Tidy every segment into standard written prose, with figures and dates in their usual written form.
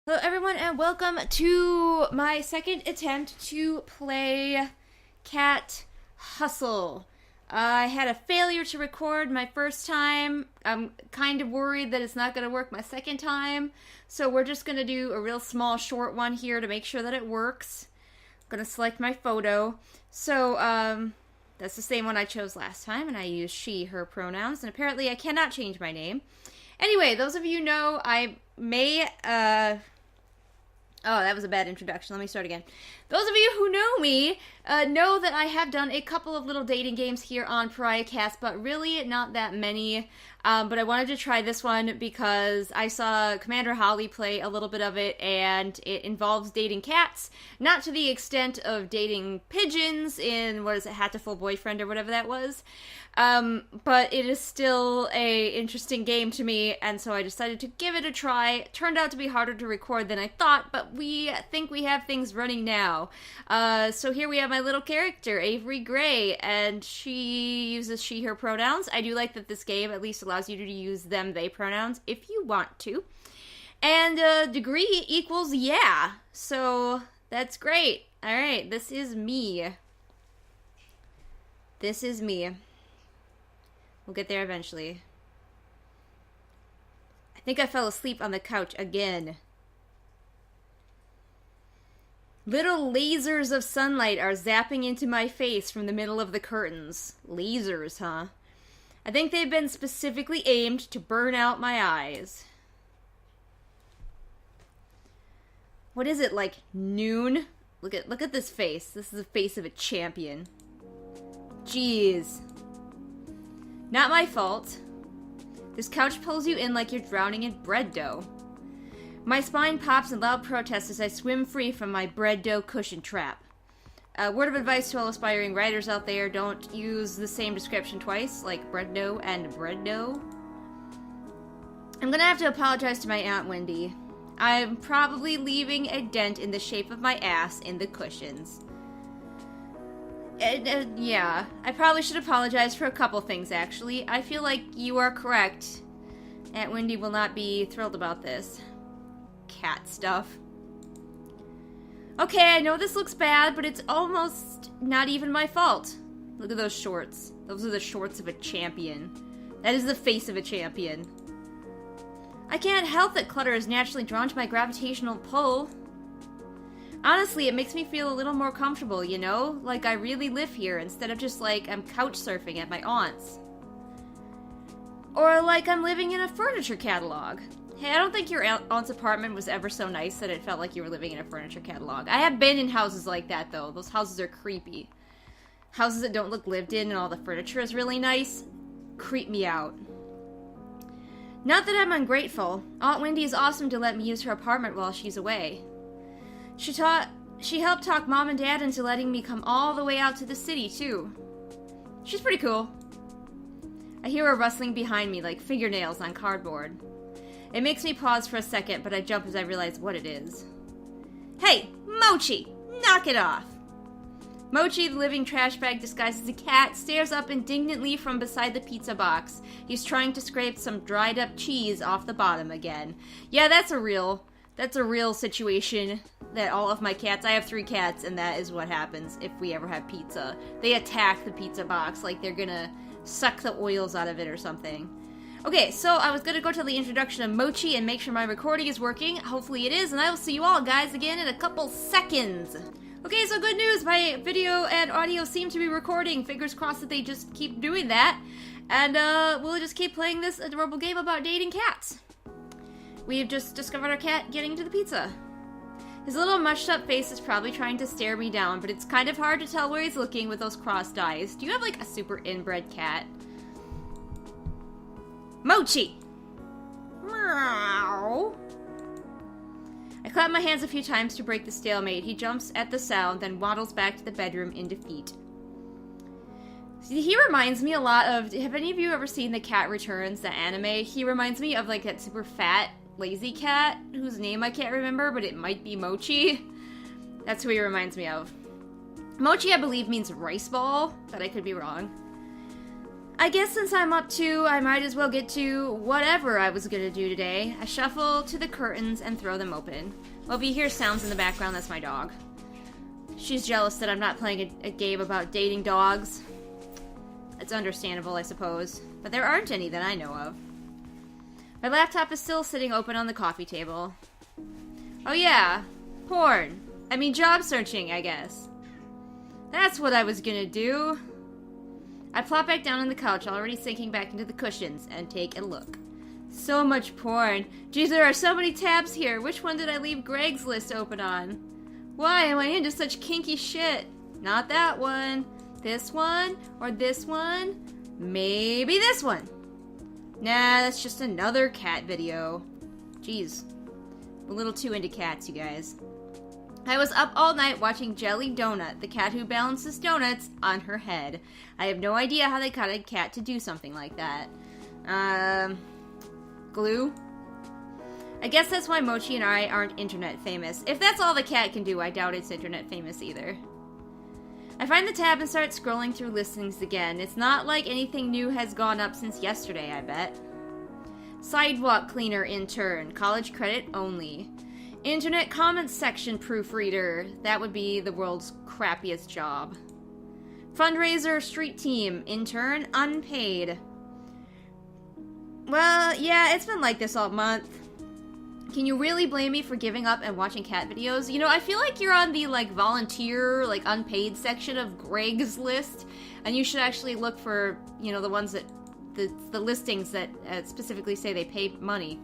Hello everyone and welcome to my second attempt to play Cat Hustle. I had a failure to record my first time. I'm kind of worried that it's not going to work my second time. So we're just going to do a real small short one here to make sure that it works. I'm going to select my photo. So that's the same one I chose last time, and I used she, her pronouns. And apparently I cannot change my name. Anyway, those of you know I may... Oh, that was a bad introduction. Let me start again. Those of you who know me know that I have done a couple of little dating games here on Pariah Caste, but really not that many. But I wanted to try this one because I saw Commander Holly play a little bit of it, and it involves dating cats. Not to the extent of dating pigeons in, what is it, Hatful Boyfriend or whatever that was. But it is still a interesting game to me, and so I decided to give it a try. It turned out to be harder to record than I thought, but we think we have things running now. So here we have my little character, Avery Gray, and she uses she, her pronouns. I do like that this game at least allows you to use them, they pronouns if you want to. And degree equals yeah, so that's great. Alright, this is me. This is me. We'll get there eventually. I think I fell asleep on the couch again. Little lasers of sunlight are zapping into my face from the middle of the curtains. Lasers, huh? I think they've been specifically aimed to burn out my eyes. What is it, like noon? Look at this face. This is the face of a champion. Jeez. Not my fault. This couch pulls you in like you're drowning in bread dough. My spine pops in loud protest as I swim free from my bread dough cushion trap. Word of advice to all aspiring writers out there, don't use the same description twice, like bread dough and bread dough. I'm gonna have to apologize to my Aunt Wendy. I'm probably leaving a dent in the shape of my ass in the cushions. Yeah, I probably should apologize for a couple things, actually. I feel like you are correct. Aunt Wendy will not be thrilled about this. Cat stuff. Okay, I know this looks bad, but it's almost not even my fault. Look at those shorts. Those are the shorts of a champion. That is the face of a champion. I can't help that clutter is naturally drawn to my gravitational pull. Honestly, it makes me feel a little more comfortable, you know? Like I really live here instead of just like I'm couch surfing at my aunt's. Or like I'm living in a furniture catalog. Hey, I don't think your aunt's apartment was ever so nice that it felt like you were living in a furniture catalog. I have been in houses like that, though. Those houses are creepy. Houses that don't look lived in and all the furniture is really nice creep me out. Not that I'm ungrateful. Aunt Wendy is awesome to let me use her apartment while she's away. She helped talk Mom and Dad into letting me come all the way out to the city, too. She's pretty cool. I hear her rustling behind me like fingernails on cardboard. It makes me pause for a second, but I jump as I realize what it is. Hey, Mochi! Knock it off! Mochi, the living trash bag disguised as a cat, stares up indignantly from beside the pizza box. He's trying to scrape some dried up cheese off the bottom again. Yeah, that's a real situation that all of my cats, I have 3 cats, and that is what happens if we ever have pizza. They attack the pizza box like they're gonna suck the oils out of it or something. Okay, so I was gonna go to the introduction of Mochi and make sure my recording is working. Hopefully it is, and I will see you all guys again in a couple seconds. Okay, so good news, my video and audio seem to be recording. Fingers crossed that they just keep doing that. And we'll just keep playing this adorable game about dating cats. We have just discovered our cat getting into the pizza. His little mushed up face is probably trying to stare me down, but it's kind of hard to tell where he's looking with those crossed eyes. Do you have like a super inbred cat? Mochi! Meow. I clap my hands a few times to break the stalemate. He jumps at the sound, then waddles back to the bedroom in defeat. See, he reminds me a lot of... Have any of you ever seen The Cat Returns, the anime? He reminds me of like that super fat, lazy cat, whose name I can't remember, but it might be Mochi. That's who he reminds me of. Mochi, I believe, means rice ball, but I could be wrong. I guess since I'm up to, I might as well get to whatever I was gonna do today. I shuffle to the curtains and throw them open. Well, if you hear sounds in the background, that's my dog. She's jealous that I'm not playing a game about dating dogs. It's understandable, I suppose. But there aren't any that I know of. My laptop is still sitting open on the coffee table. Oh yeah, porn. I mean job searching, I guess. That's what I was gonna do. I plop back down on the couch, already sinking back into the cushions, and take a look. So much porn. Geez, there are so many tabs here. Which one did I leave Greg's list open on? Why am I into such kinky shit? Not that one. This one? Or this one? Maybe this one. Nah, that's just another cat video. Jeez. I'm a little too into cats, you guys. I was up all night watching Jelly Donut, the cat who balances donuts on her head. I have no idea how they got a cat to do something like that. Glue? I guess that's why Mochi and I aren't internet famous. If that's all the cat can do, I doubt it's internet famous either. I find the tab and start scrolling through listings again. It's not like anything new has gone up since yesterday, I bet. Sidewalk cleaner intern, college credit only. Internet comments section proofreader. That would be the world's crappiest job. Fundraiser street team. Intern unpaid. Well, yeah, it's been like this all month. Can you really blame me for giving up and watching cat videos? You know, I feel like you're on the, volunteer, unpaid section of Greg's list. And you should actually look for, the ones that... The listings that specifically say they pay money.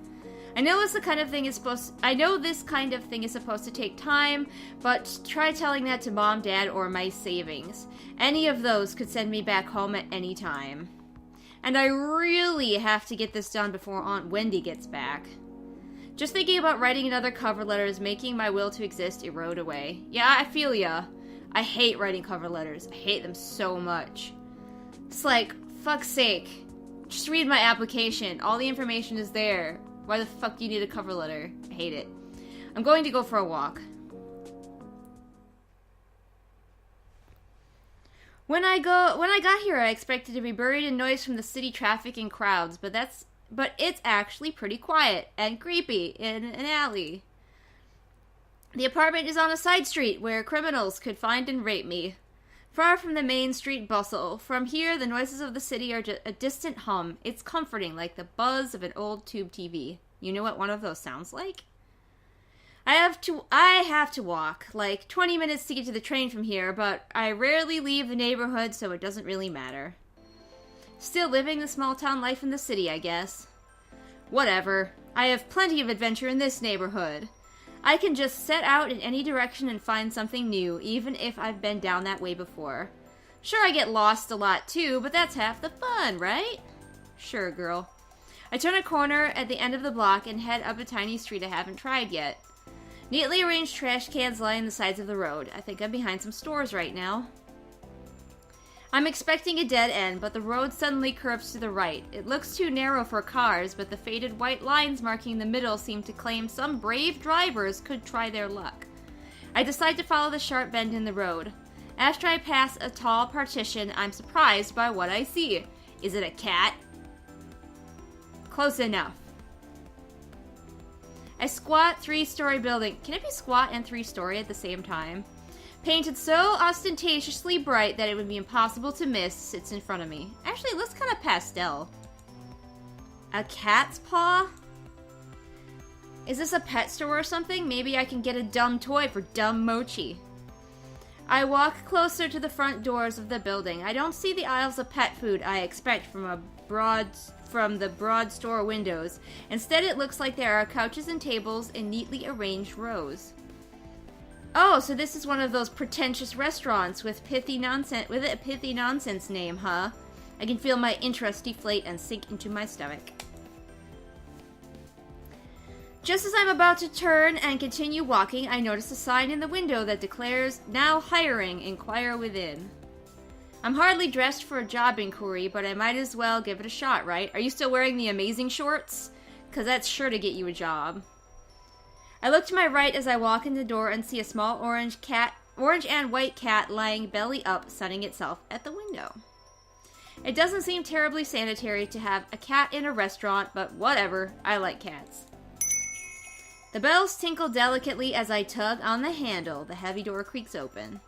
I know this kind of thing is supposed to take time, but try telling that to Mom, Dad, or my savings. Any of those could send me back home at any time. And I really have to get this done before Aunt Wendy gets back. Just thinking about writing another cover letter is making my will to exist erode away. Yeah, I feel ya. I hate writing cover letters. I hate them so much. It's like, fuck's sake. Just read my application. All the information is there. Why the fuck do you need a cover letter? I hate it. I'm going to go for a walk. When I got here, I expected to be buried in noise from the city traffic and crowds, but it's actually pretty quiet and creepy in an alley. The apartment is on a side street where criminals could find and rape me. Far from the main street bustle. From here, the noises of the city are just a distant hum. It's comforting, like the buzz of an old tube TV. You know what one of those sounds like? I have to walk, 20 minutes to get to the train from here, but I rarely leave the neighborhood, so it doesn't really matter. Still living the small town life in the city, I guess. Whatever. I have plenty of adventure in this neighborhood. I can just set out in any direction and find something new, even if I've been down that way before. Sure, I get lost a lot too, but that's half the fun, right? Sure, girl. I turn a corner at the end of the block and head up a tiny street I haven't tried yet. Neatly arranged trash cans line the sides of the road. I think I'm behind some stores right now. I'm expecting a dead end, but the road suddenly curves to the right. It looks too narrow for cars, but the faded white lines marking the middle seem to claim some brave drivers could try their luck. I decide to follow the sharp bend in the road. After I pass a tall partition, I'm surprised by what I see. Is it a cat? Close enough. A squat 3-story building. Can it be squat and 3-story at the same time? Painted so ostentatiously bright that it would be impossible to miss, sits in front of me. Actually, it looks kind of pastel. A cat's paw? Is this a pet store or something? Maybe I can get a dumb toy for dumb Mochi. I walk closer to the front doors of the building. I don't see the aisles of pet food I expect from the broad store windows. Instead, it looks like there are couches and tables in neatly arranged rows. Oh, so this is one of those pretentious restaurants with a pithy nonsense name, huh? I can feel my interest deflate and sink into my stomach. Just as I'm about to turn and continue walking, I notice a sign in the window that declares, "Now hiring, inquire within." I'm hardly dressed for a job inquiry, but I might as well give it a shot, right? Are you still wearing the amazing shorts? 'Cause that's sure to get you a job. I look to my right as I walk in the door and see a small orange and white cat lying belly up, sunning itself at the window. It doesn't seem terribly sanitary to have a cat in a restaurant, but whatever, I like cats. The bells tinkle delicately as I tug on the handle. The heavy door creaks open.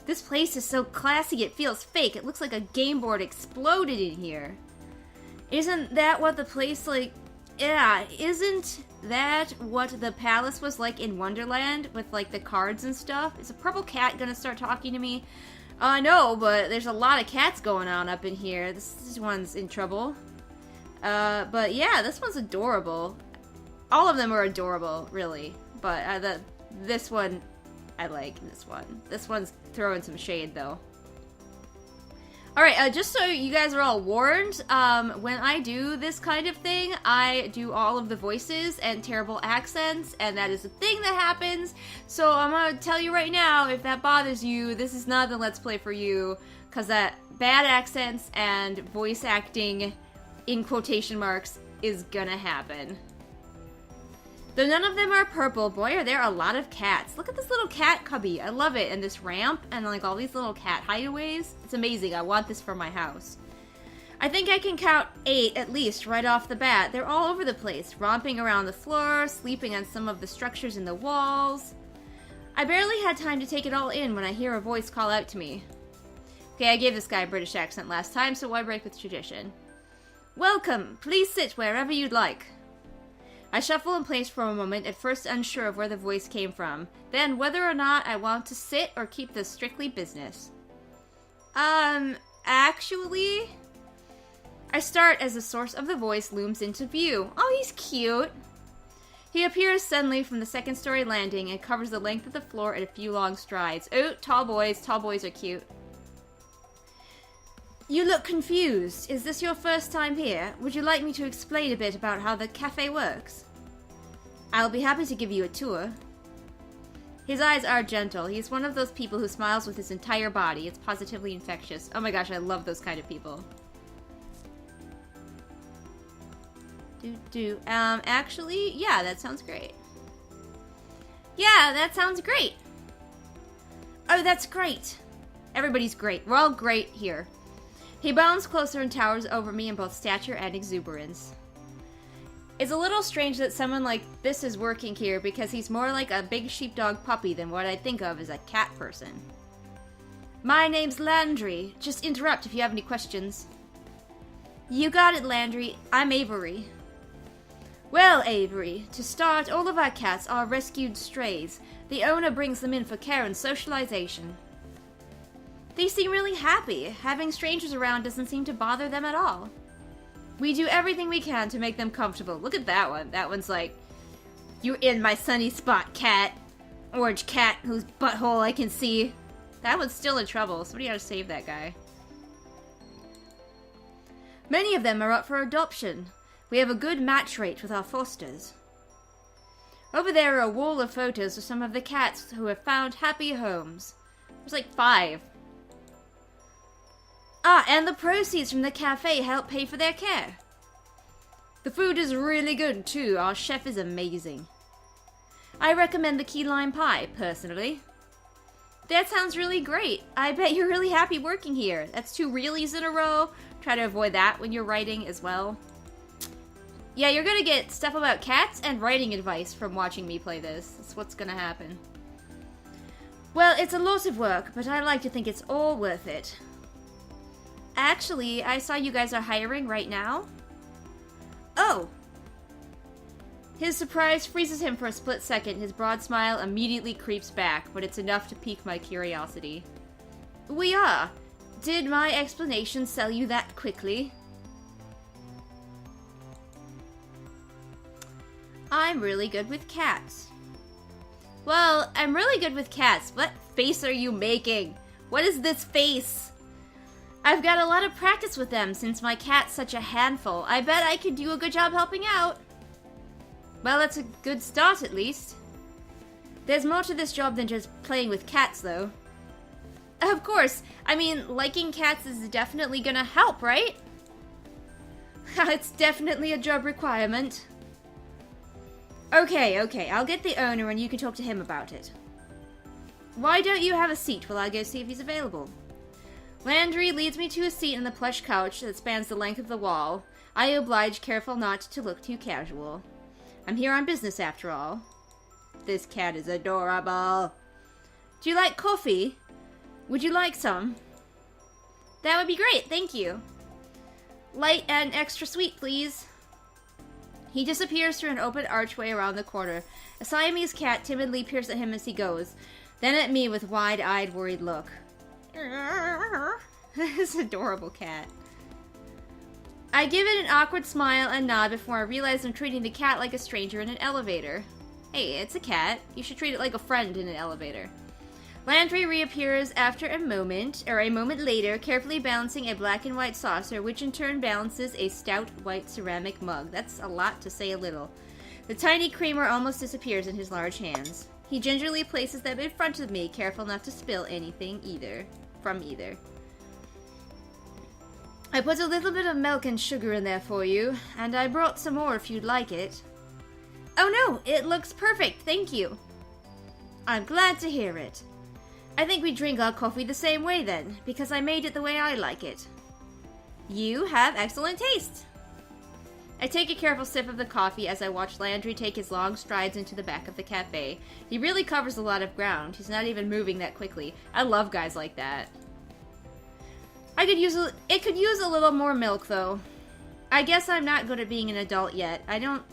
This place is so classy it feels fake. It looks like a game board exploded in here. Isn't that what the place like... Yeah, isn't that what the palace was like in Wonderland with like the cards and stuff? Is a purple cat gonna start talking to me? No, but there's a lot of cats going on up in here. This one's in trouble. But yeah, this one's adorable. All of them are adorable, really. But this one, I like this one. This one's throwing some shade, though. Alright, just so you guys are all warned, when I do this kind of thing, I do all of the voices and terrible accents, and that is a thing that happens. So I'm gonna tell you right now, if that bothers you, this is not the Let's Play for you, because that bad accents and voice acting, in quotation marks, is gonna happen. Though none of them are purple, boy are there a lot of cats. Look at this little cat cubby. I love it. And this ramp and like all these little cat hideaways. It's amazing. I want this for my house. I think I can count 8 at least right off the bat. They're all over the place, romping around the floor, sleeping on some of the structures in the walls. I barely had time to take it all in when I hear a voice call out to me. Okay, I gave this guy a British accent last time, so why break with tradition? Welcome. Please sit wherever you'd like. I shuffle in place for a moment, at first unsure of where the voice came from. Then, whether or not I want to sit or keep this strictly business. Actually... I start as the source of the voice looms into view. Oh, he's cute! He appears suddenly from the second-story landing and covers the length of the floor at a few long strides. Oh, tall boys. Tall boys are cute. You look confused. Is this your first time here? Would you like me to explain a bit about how the cafe works? I'll be happy to give you a tour. His eyes are gentle. He's one of those people who smiles with his entire body. It's positively infectious. Oh my gosh, I love those kind of people. Actually, yeah, that sounds great. Yeah, that sounds great. Oh, that's great. Everybody's great. We're all great here. He bounds closer and towers over me in both stature and exuberance. It's a little strange that someone like this is working here because he's more like a big sheepdog puppy than what I'd think of as a cat person. My name's Landry. Just interrupt if you have any questions. You got it, Landry. I'm Avery. Well, Avery, to start, all of our cats are rescued strays. The owner brings them in for care and socialization. They seem really happy. Having strangers around doesn't seem to bother them at all. We do everything we can to make them comfortable. Look at that one. That one's like, you're in my sunny spot, cat. Orange cat whose butthole I can see. That one's still in trouble. Somebody gotta save that guy. Many of them are up for adoption. We have a good match rate with our fosters. Over there are a wall of photos of some of the cats who have found happy homes. There's like 5. Ah, and the proceeds from the cafe help pay for their care. The food is really good, too. Our chef is amazing. I recommend the key lime pie, personally. That sounds really great. I bet you're really happy working here. That's 2 reallys in a row. Try to avoid that when you're writing as well. Yeah, you're gonna get stuff about cats and writing advice from watching me play this. That's what's gonna happen. Well, it's a lot of work, but I like to think it's all worth it. Actually, I saw you guys are hiring right now. Oh! His surprise freezes him for a split second. His broad smile immediately creeps back, but it's enough to pique my curiosity. We are. Did my explanation sell you that quickly? I'm really good with cats. Well, I'm really good with cats. What face are you making? What is this face? I've got a lot of practice with them since my cat's such a handful. I bet I could do a good job helping out. Well, that's a good start at least. There's more to this job than just playing with cats, though. Of course. I mean, liking cats is definitely gonna help, right? It's definitely a job requirement. Okay, I'll get the owner and you can talk to him about it. Why don't you have a seat while I go see if he's available? Landry leads me to a seat in the plush couch that spans the length of the wall. I oblige, careful not to look too casual. I'm here on business, after all. This cat is adorable. Do you like coffee? Would you like some? That would be great, thank you. Light and extra sweet, please. He disappears through an open archway around the corner. A Siamese cat timidly peers at him as he goes, then at me with wide-eyed, worried look. This adorable cat. I give it an awkward smile and nod before I realize I'm treating the cat like a stranger in an elevator. Hey, it's a cat. You should treat it like a friend in an elevator. Landry reappears after a moment later, carefully balancing a black and white saucer, which in turn balances a stout white ceramic mug. That's a lot to say a little. The tiny creamer almost disappears in his large hands. He gingerly places them in front of me, careful not to spill anything from either. I put a little bit of milk and sugar in there for you, and I brought some more if you'd like it. Oh no, it looks perfect, thank you. I'm glad to hear it. I think we drink our coffee the same way then, because I made it the way I like it. You have excellent taste. I take a careful sip of the coffee as I watch Landry take his long strides into the back of the cafe. He really covers a lot of ground. He's not even moving that quickly. I love guys like that. It could use a little more milk, though. I guess I'm not good at being an adult yet. I don't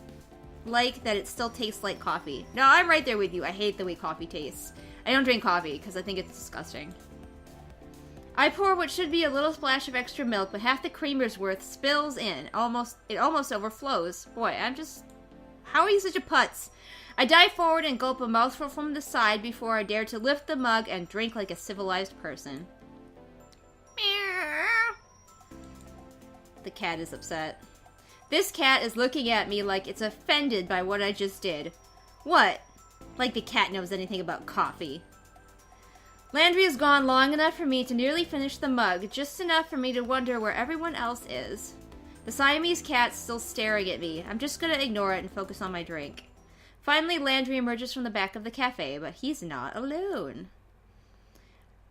like that it still tastes like coffee. No, I'm right there with you. I hate the way coffee tastes. I don't drink coffee because I think it's disgusting. I pour what should be a little splash of extra milk, but half the creamer's worth spills in. It almost overflows. Boy, how are you such a putz? I dive forward and gulp a mouthful from the side before I dare to lift the mug and drink like a civilized person. The cat is upset. This cat is looking at me like it's offended by what I just did. What? Like the cat knows anything about coffee. Landry has gone long enough for me to nearly finish the mug, just enough for me to wonder where everyone else is. The Siamese cat's still staring at me. I'm just gonna ignore it and focus on my drink. Finally, Landry emerges from the back of the cafe, but he's not alone.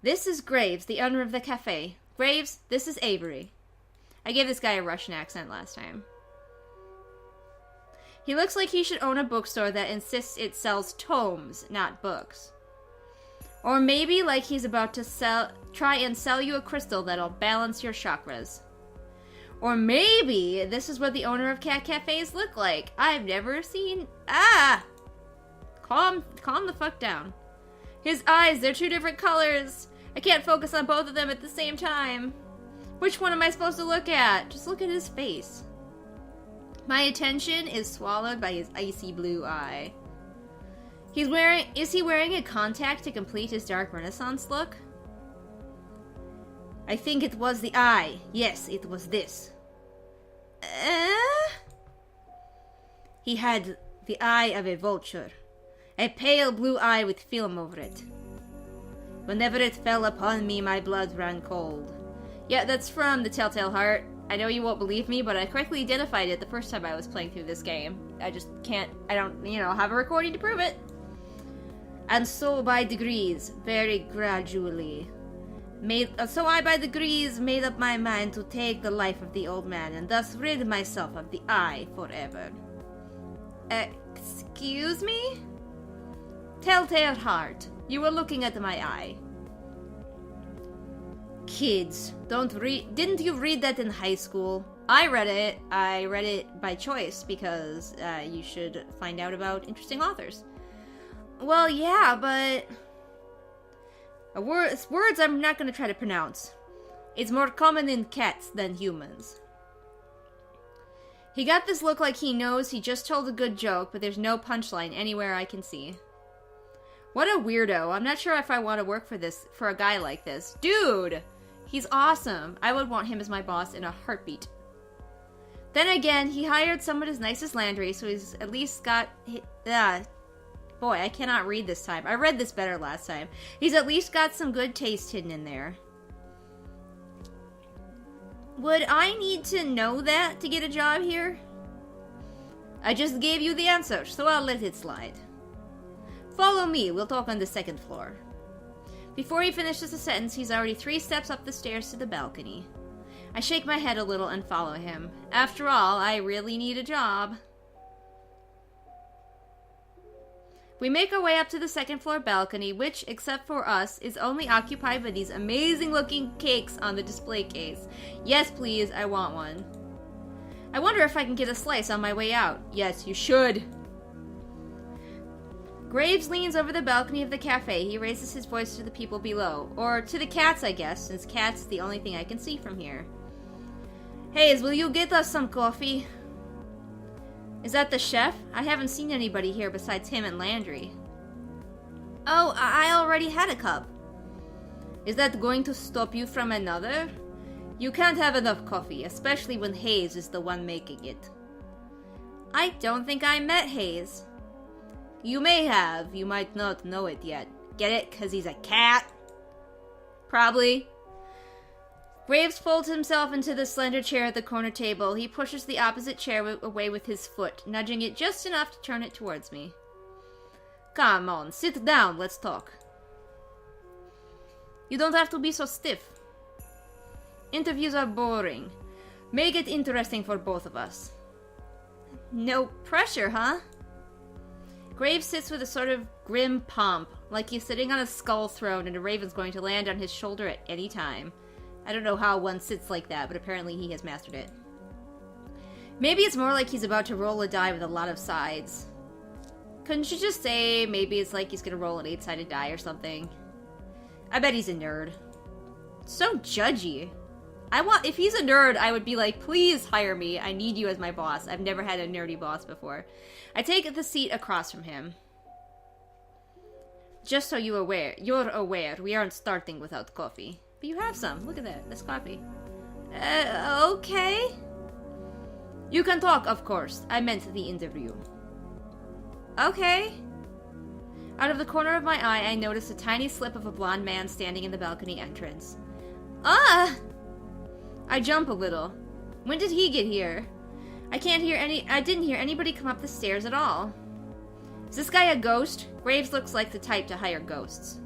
This is Graves, the owner of the cafe. Graves, this is Avery. I gave this guy a Russian accent last time. He looks like he should own a bookstore that insists it sells tomes, not books. Or maybe like he's about to try and sell you a crystal that'll balance your chakras. Or maybe this is what the owner of cat cafes look like. I've never seen... Calm the fuck down. His eyes, they're two different colors. I can't focus on both of them at the same time. Which one am I supposed to look at? Just look at his face. My attention is swallowed by his icy blue eye. Is he wearing a contact to complete his dark Renaissance look? I think it was the eye. Yes, it was this. He had the eye of a vulture. A pale blue eye with film over it. Whenever it fell upon me, my blood ran cold. Yeah, that's from The Telltale Heart. I know you won't believe me, but I correctly identified it the first time I was playing through this game. I don't, have a recording to prove it. And so by degrees, very gradually, made up my mind to take the life of the old man, and thus rid myself of the eye forever. Excuse me? Telltale Heart, you were looking at my eye. Kids, didn't you read that in high school? I read it by choice because you should find out about interesting authors. Well, yeah, but words I'm not going to try to pronounce. It's more common in cats than humans. He got this look like he knows he just told a good joke, but there's no punchline anywhere I can see. What a weirdo. I'm not sure if I want to work for a guy like this. Dude! He's awesome. I would want him as my boss in a heartbeat. Then again, he hired someone as nice as Landry, so he's at least got... boy, I cannot read this time. I read this better last time. He's at least got some good taste hidden in there. Would I need to know that to get a job here? I just gave you the answer, so I'll let it slide. Follow me, we'll talk on the second floor. Before he finishes the sentence, he's already 3 steps up the stairs to the balcony. I shake my head a little and follow him. After all, I really need a job. We make our way up to the 2nd floor balcony, which, except for us, is only occupied by these amazing-looking cakes on the display case. Yes, please, I want one. I wonder if I can get a slice on my way out. Yes, you should. Graves leans over the balcony of the cafe. He raises his voice to the people below. Or to the cats, I guess, since cats is the only thing I can see from here. Hayes, will you get us some coffee? Is that the chef? I haven't seen anybody here besides him and Landry. Oh, I already had a cup. Is that going to stop you from another? You can't have enough coffee, especially when Hayes is the one making it. I don't think I met Hayes. You may have. You might not know it yet. Get it? 'Cause he's a cat? Probably. Graves folds himself into the slender chair at the corner table. He pushes the opposite chair away with his foot, nudging it just enough to turn it towards me. Come on, sit down, let's talk. You don't have to be so stiff. Interviews are boring. Make it interesting for both of us. No pressure, huh? Graves sits with a sort of grim pomp, like he's sitting on a skull throne and a raven's going to land on his shoulder at any time. I don't know how one sits like that, but apparently he has mastered it. Maybe it's more like he's about to roll a die with a lot of sides. Couldn't you just say maybe it's like he's gonna roll an 8-sided die or something? I bet he's a nerd. So judgy. If he's a nerd, I would be like, please hire me. I need you as my boss. I've never had a nerdy boss before. I take the seat across from him. Just so you're aware, we aren't starting without coffee. But you have some. Look at that. That's coffee. Okay. You can talk, of course. I meant the interview. Okay. Out of the corner of my eye, I notice a tiny slip of a blonde man standing in the balcony entrance. I jump a little. When did he get here? I didn't hear anybody come up the stairs at all. Is this guy a ghost? Graves looks like the type to hire ghosts.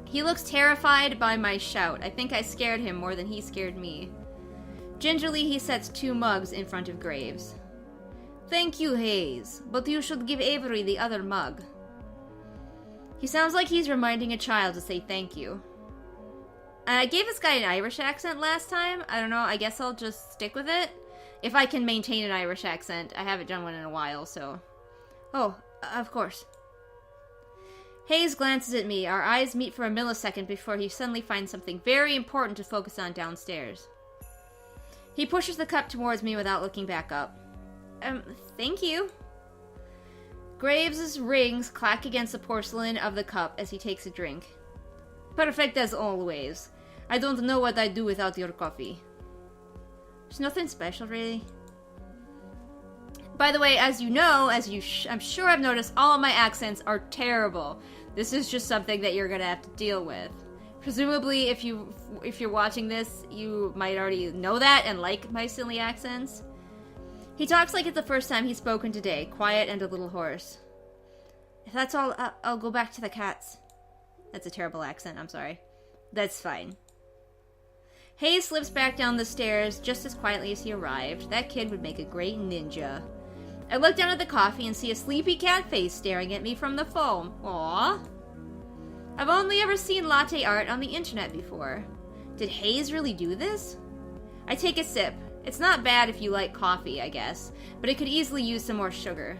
He looks terrified by my shout. I think I scared him more than he scared me. Gingerly, he sets 2 mugs in front of Graves. Thank you, Hayes, but you should give Avery the other mug. He sounds like he's reminding a child to say thank you. I gave this guy an Irish accent last time. I don't know, I guess I'll just stick with it. If I can maintain an Irish accent. I haven't done one in a while, so... Oh, of course. Hayes glances at me. Our eyes meet for a millisecond before he suddenly finds something very important to focus on downstairs. He pushes the cup towards me without looking back up. Thank you. Graves' rings clack against the porcelain of the cup as he takes a drink. Perfect as always. I don't know what I'd do without your coffee. There's nothing special, really. By the way, as you know, I'm sure I've noticed, all of my accents are terrible. This is just something that you're gonna have to deal with. Presumably, if you're watching this, you might already know that and like my silly accents. He talks like it's the first time he's spoken today, quiet and a little hoarse. If that's all, I'll go back to the cats. That's a terrible accent, I'm sorry. That's fine. Hayes slips back down the stairs just as quietly as he arrived. That kid would make a great ninja. I look down at the coffee and see a sleepy cat face staring at me from the foam. Aww. I've only ever seen latte art on the internet before. Did Hayes really do this? I take a sip. It's not bad if you like coffee, I guess, but it could easily use some more sugar.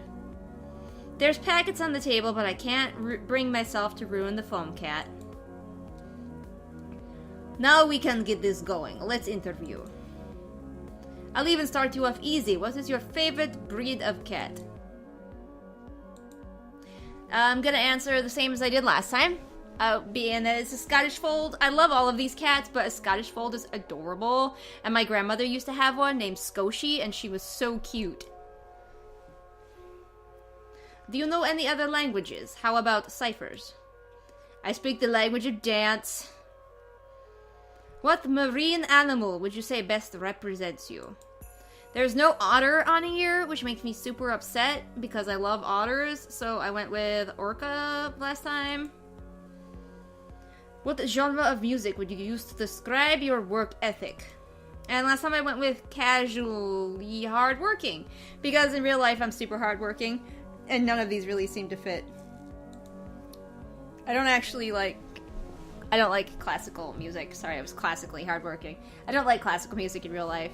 There's packets on the table, but I can't bring myself to ruin the foam cat. Now we can get this going. Let's interview. I'll even start you off easy. What is your favorite breed of cat? I'm gonna answer the same as I did last time. Being that it's a Scottish Fold. I love all of these cats, but a Scottish Fold is adorable. And my grandmother used to have one named Scotia, and she was so cute. Do you know any other languages? How about ciphers? I speak the language of dance. What marine animal would you say best represents you? There's no otter on here, which makes me super upset because I love otters, so I went with orca last time. What genre of music would you use to describe your work ethic? And last time I went with casually hardworking, because in real life I'm super hardworking, and none of these really seem to fit. I don't like classical music. Sorry, I was classically hardworking. I don't like classical music in real life.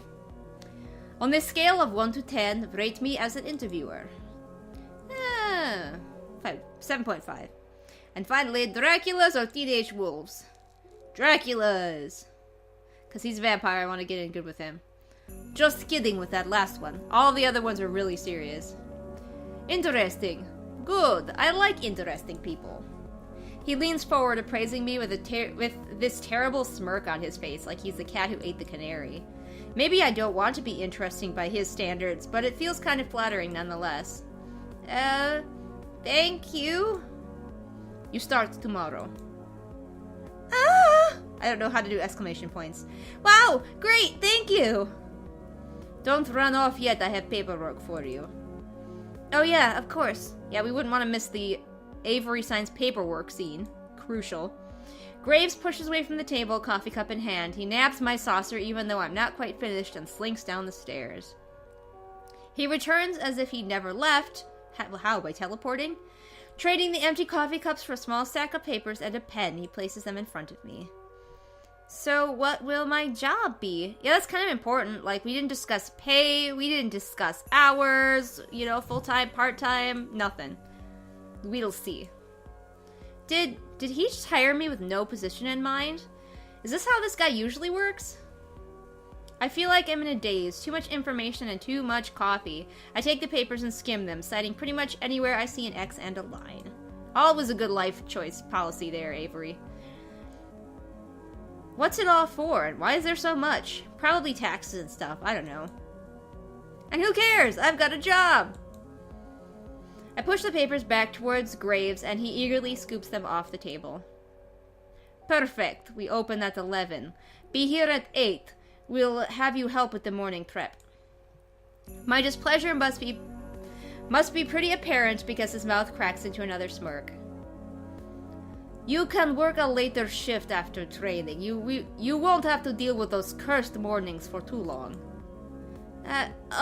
On a scale of 1 to 10, rate me as an interviewer. 7.5. And finally, Draculas or teenage wolves? Draculas! Because he's a vampire, I want to get in good with him. Just kidding with that last one. All the other ones are really serious. Interesting. Good. I like interesting people. He leans forward, appraising me with this terrible smirk on his face, like he's the cat who ate the canary. Maybe I don't want to be interesting by his standards, but it feels kind of flattering nonetheless. Thank you. You start tomorrow. Ah! I don't know how to do exclamation points. Wow! Great! Thank you! Don't run off yet, I have paperwork for you. Oh yeah, of course. Yeah, we wouldn't want to miss the Avery signs paperwork scene. Crucial. Graves pushes away from the table, coffee cup in hand. He nabs my saucer even though I'm not quite finished and slinks down the stairs. He returns as if he never left. How? By teleporting? Trading the empty coffee cups for a small stack of papers and a pen, he places them in front of me. So what will my job be? Yeah, that's kind of important. Like, we didn't discuss pay, we didn't discuss hours, you know, full-time, part-time, nothing. We'll see. Did he just hire me with no position in mind? Is this how this guy usually works? I feel like I'm in a daze. Too much information and too much coffee. I take the papers and skim them, citing pretty much anywhere I see an X and a line. All was a good life choice policy there, Avery. What's it all for, and why is there so much? Probably taxes and stuff, I don't know. And who cares? I've got a job! I push the papers back towards Graves, and he eagerly scoops them off the table. Perfect. We open at 11. Be here at 8. We'll have you help with the morning prep. My displeasure must be pretty apparent because his mouth cracks into another smirk. You can work a later shift after training. You won't have to deal with those cursed mornings for too long.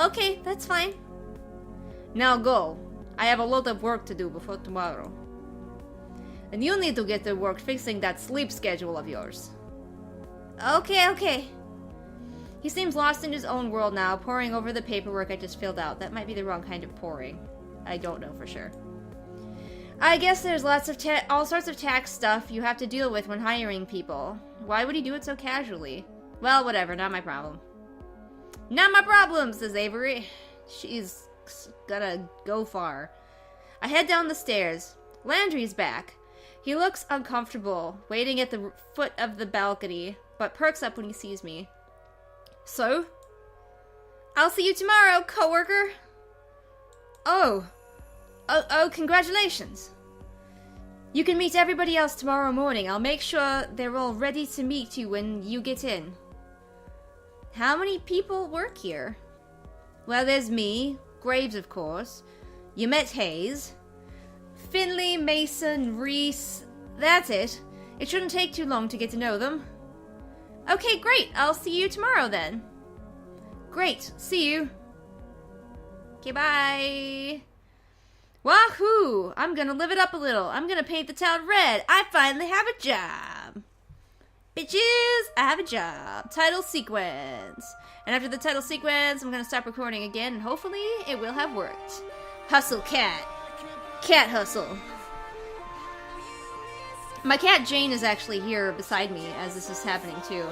Okay, that's fine. Now go. I have a lot of work to do before tomorrow. And you need to get to work fixing that sleep schedule of yours. Okay. He seems lost in his own world now, poring over the paperwork I just filled out. That might be the wrong kind of pouring. I don't know for sure. I guess there's lots of all sorts of tax stuff you have to deal with when hiring people. Why would he do it so casually? Well, whatever, not my problem. Not my problem, says Avery. She's gonna go far. I head down the stairs. Landry's back. He looks uncomfortable, waiting at the foot of the balcony, but perks up when he sees me. So? I'll see you tomorrow, coworker. Oh, congratulations. You can meet everybody else tomorrow morning. I'll make sure they're all ready to meet you when you get in. How many people work here? Well, there's me, Graves, of course. You met Hayes. Finley, Mason, Reese. That's it. It shouldn't take too long to get to know them. Okay, great. I'll see you tomorrow then. Great. See you. Okay, bye. Wahoo! I'm gonna live it up a little. I'm gonna paint the town red. I finally have a job. Bitches, I have a job. Title sequence. And after the title sequence, I'm gonna stop recording again, and hopefully it will have worked. Hustle, cat. Cat hustle. My cat Jane is actually here beside me as this is happening too.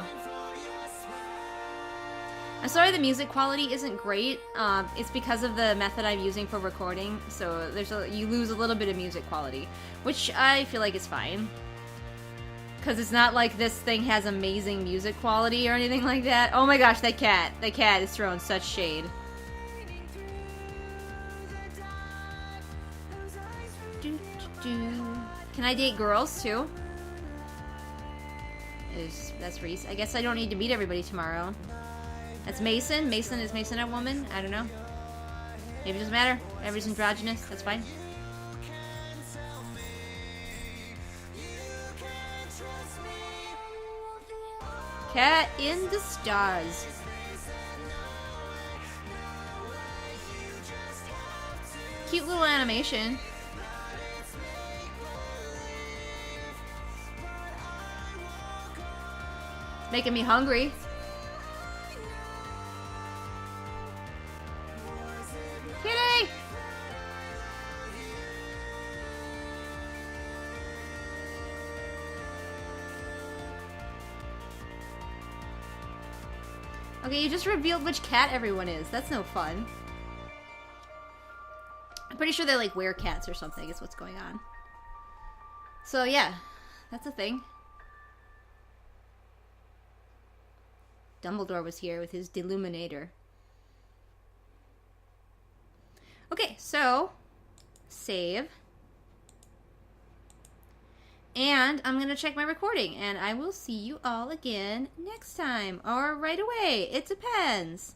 I'm sorry the music quality isn't great. It's because of the method I'm using for recording, so you lose a little bit of music quality, which I feel like is fine. Because it's not like this thing has amazing music quality or anything like that. Oh my gosh, that cat. That cat is throwing such shade. Can I date girls too? That's Reese. I guess I don't need to meet everybody tomorrow. That's Mason. Is Mason a woman? I don't know. Maybe it doesn't matter. Everybody's androgynous. That's fine. Cat in the stars. Cute little animation. It's making me hungry. Kitty! Okay, you just revealed which cat everyone is. That's no fun. I'm pretty sure they're like werecats or something is what's going on. So yeah, that's a thing. Dumbledore was here with his Deluminator. Okay, so save. And I'm going to check my recording, and I will see you all again next time, or right away. It depends.